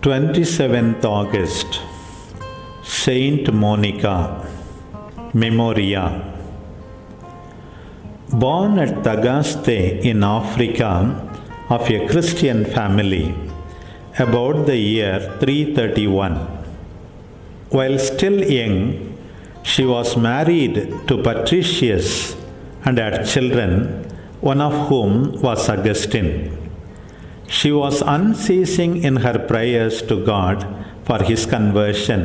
27th August, Saint Monica, Memoria. Born at Tagaste in Africa of a Christian family about the year 331. While still young, she was married to Patricius and had children, one of whom was Augustine. She was unceasing in her prayers to God for his conversion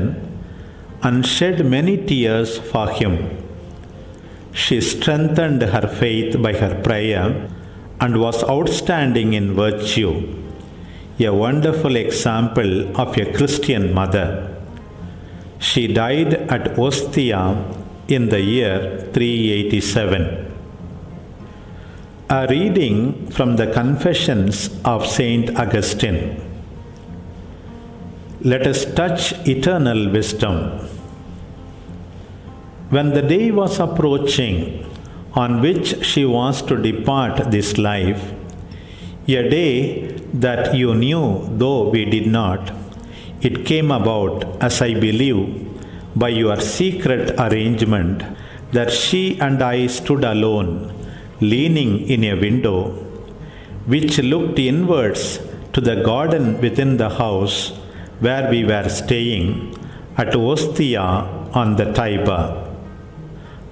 and shed many tears for him. She strengthened her faith by her prayer and was outstanding in virtue, a wonderful example of a Christian mother. She died at Ostia in the year 387. A reading from the Confessions of Saint Augustine. Let us touch eternal wisdom. When the day was approaching on which she was to depart this life, a day that you knew though we did not, it came about, as I believe, by your secret arrangement, that she and I stood alone, leaning in a window, which looked inwards to the garden within the house where we were staying at Ostia on the Tiber.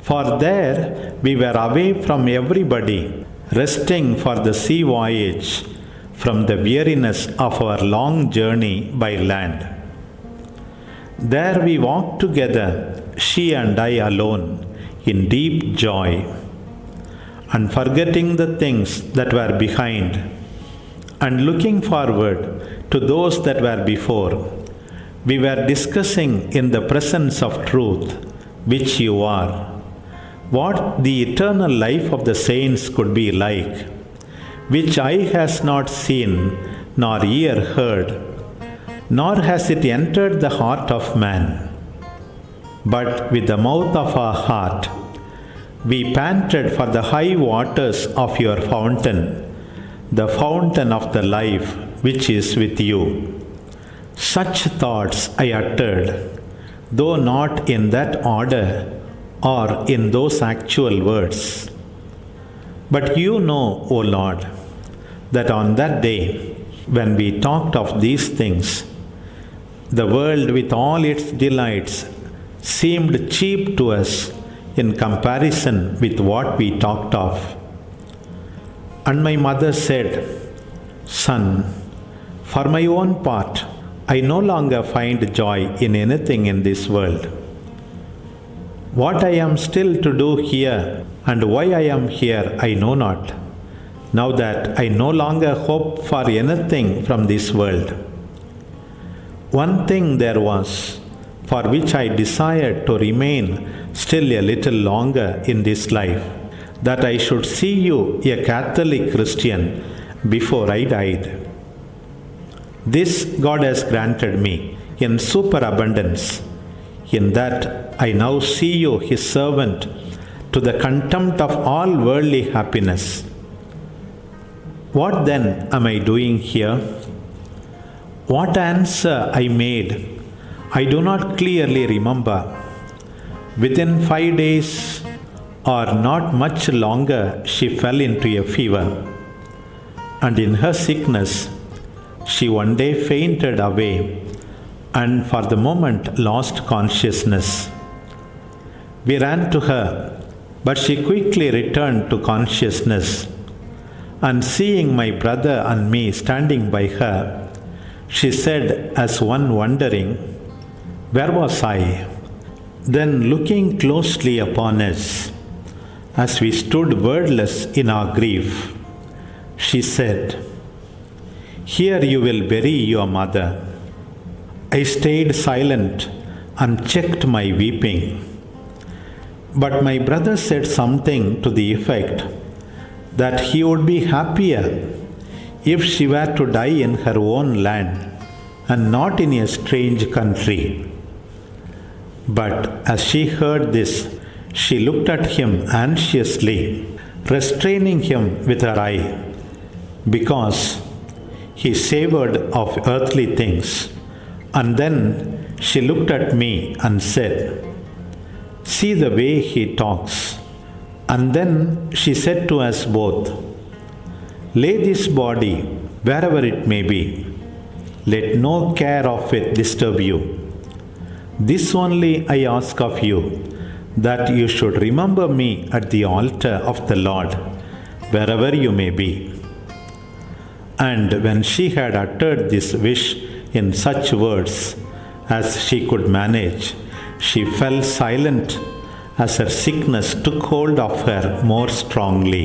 For there we were away from everybody, resting for the sea voyage from the weariness of our long journey by land. There we walked together, she and I alone, in deep joy, and forgetting the things that were behind, and looking forward to those that were before, we were discussing in the presence of truth, which you are, what the eternal life of the saints could be like, which eye has not seen, nor ear heard, nor has it entered the heart of man. But with the mouth of our heart, we panted for the high waters of your fountain, the fountain of the life which is with you. Such thoughts I uttered, though not in that order or in those actual words. But you know, O Lord, that on that day, when we talked of these things, the world with all its delights seemed cheap to us in comparison with what we talked of. And my mother said, "Son, for my own part, I no longer find joy in anything in this world. What I am still to do here and why I am here, I know not, now that I no longer hope for anything from this world. One thing there was, for which I desired to remain still a little longer in this life, that I should see you a Catholic Christian before I died. This God has granted me in superabundance, in that I now see you his servant to the contempt of all worldly happiness. What then am I doing here? What answer I made, I do not clearly remember. Within 5 days, or not much longer, she fell into a fever, and in her sickness, she one day fainted away, and for the moment lost consciousness. We ran to her, but she quickly returned to consciousness, and seeing my brother and me standing by her, she said, as one wondering, "Where was I?" Then looking closely upon us, as we stood wordless in our grief, she said, "Here you will bury your mother." I stayed silent and checked my weeping. But my brother said something to the effect that he would be happier if she were to die in her own land and not in a strange country. But as she heard this, she looked at him anxiously, restraining him with her eye, because he savored of earthly things. And then she looked at me and said, "See the way he talks." And then she said to us both, "Lay this body wherever it may be. Let no care of it disturb you. This only I ask of you, that you should remember me at the altar of the Lord, wherever you may be." And when she had uttered this wish in such words as she could manage, she fell silent as her sickness took hold of her more strongly.